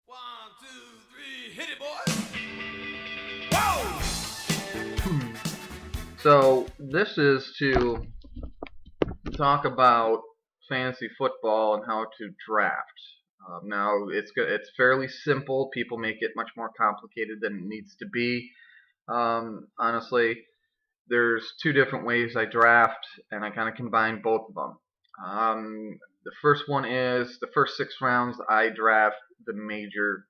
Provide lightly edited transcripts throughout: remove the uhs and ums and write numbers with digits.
1, 2, 3, hit it, boys! Whoa! So this is to talk about fantasy football and how to draft. Now it's fairly simple. People make it much more complicated than it needs to be. Honestly, there's two different ways I draft, and I kind of combine both of them. The first one is the first 6 rounds. I draft the major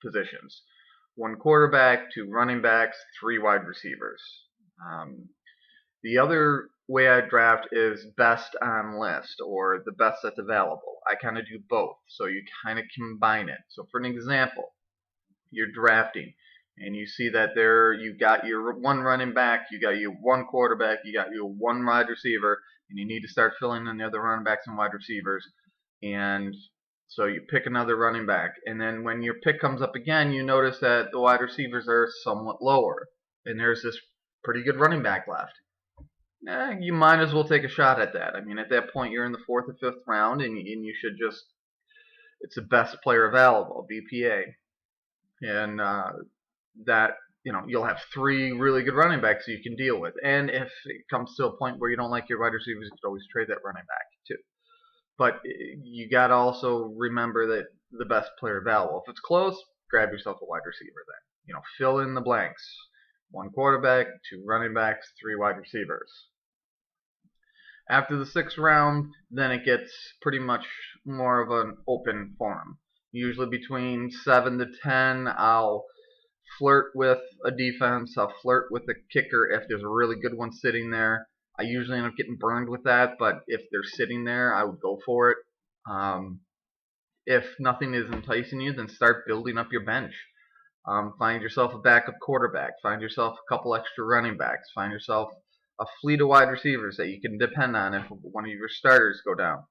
positions: one quarterback, 2 running backs, 3 wide receivers. Um, the other way I draft is best on list, or the best that's available. I kind of do both, so you kind of combine it. So for an example, you're drafting and you see that there you got your 1 running back, you got your 1 quarterback, you got your 1 wide receiver, and you need to start filling in the other running backs and wide receivers. And so you pick another running back, and then when your pick comes up again, you notice that the wide receivers are somewhat lower, and there's this pretty good running back left. You might as well take a shot at that. I mean, at that point, you're in the 4th or 5th round, and you should it's the best player available, BPA. And that, you'll have 3 really good running backs you can deal with. And if it comes to a point where you don't like your wide receivers, you can always trade that running back too. But you got to also remember that the best player available. If it's close, grab yourself a wide receiver then. Fill in the blanks. 1 quarterback, 2 running backs, 3 wide receivers. After the 6th round, then it gets pretty much more of an open forum. Usually between 7 to 10, I'll flirt with a defense. I'll flirt with a kicker if there's a really good one sitting there. I usually end up getting burned with that, but if they're sitting there, I would go for it. If nothing is enticing you, then start building up your bench. Find yourself a backup quarterback. Find yourself a couple extra running backs. Find yourself a fleet of wide receivers that you can depend on if one of your starters go down.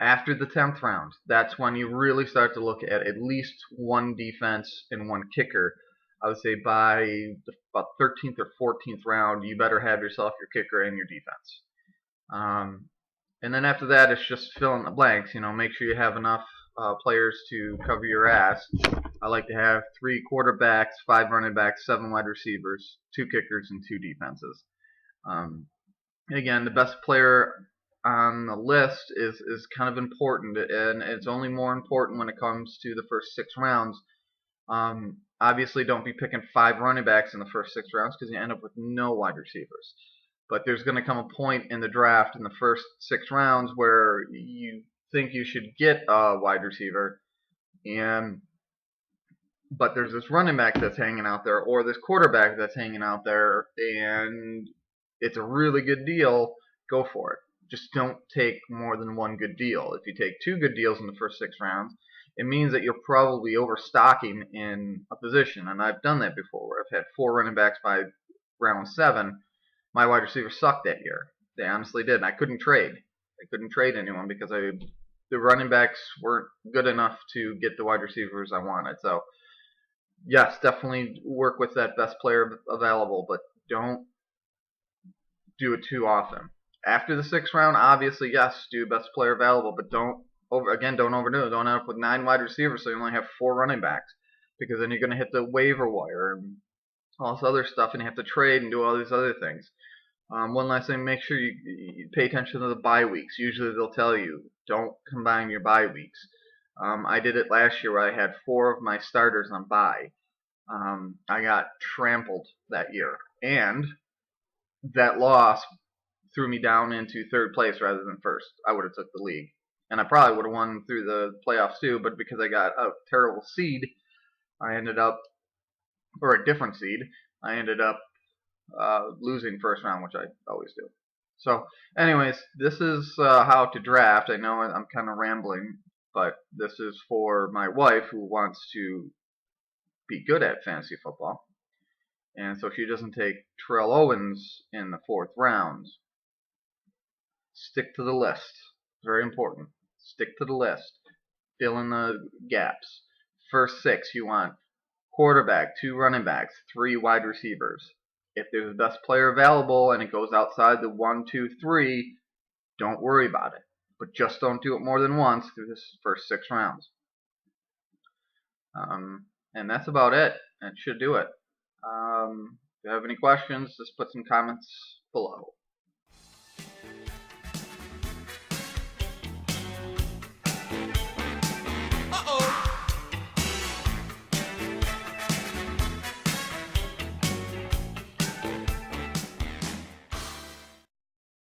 After the 10th round, that's when you really start to look at least 1 defense and 1 kicker. I would say by about 13th or 14th round, you better have yourself your kicker and your defense. And then after that, it's just fill in the blanks. Make sure you have enough players to cover your ass. I like to have 3 quarterbacks, 5 running backs, 7 wide receivers, 2 kickers, and 2 defenses. Again, the best player on the list is kind of important, and it's only more important when it comes to the first 6 rounds. Obviously, don't be picking 5 running backs in the first 6 rounds because you end up with no wide receivers. But there's going to come a point in the draft in the first 6 rounds where you think you should get a wide receiver, but there's this running back that's hanging out there, or this quarterback that's hanging out there, and it's a really good deal. Go for it. Just don't take more than 1 good deal. If you take 2 good deals in the first 6 rounds, it means that you're probably overstocking in a position. And I've done that before, where I've had 4 running backs by round 7. My wide receivers sucked that year. They honestly did. And I couldn't trade. I couldn't trade anyone because the running backs weren't good enough to get the wide receivers I wanted. So, yes, definitely work with that best player available, but don't do it too often. After the 6th round, obviously, yes, do best player available, but don't overdo it. Don't end up with 9 wide receivers so you only have 4 running backs, because then you're going to hit the waiver wire and all this other stuff, and you have to trade and do all these other things. One last thing, make sure you pay attention to the bye weeks. Usually they'll tell you, don't combine your bye weeks. I did it last year where I had 4 of my starters on bye. I got trampled that year, and that loss threw me down into 3rd place rather than 1st. I would have took the league, and I probably would have won through the playoffs too, but because I got a terrible seed, I ended up, or a different seed, I ended up losing 1st round, which I always do. So anyways, this is how to draft. I know I'm kind of rambling, but this is for my wife who wants to be good at fantasy football, and so she doesn't take Terrell Owens in the 4th round. Stick to the list. Very important. Stick to the list. Fill in the gaps. First 6, you want quarterback, 2 running backs, 3 wide receivers. If there's the best player available and it goes outside the 1, 2, 3, don't worry about it. But just don't do it more than once through this first 6 rounds. And that's about it. That should do it. If you have any questions, just put some comments below.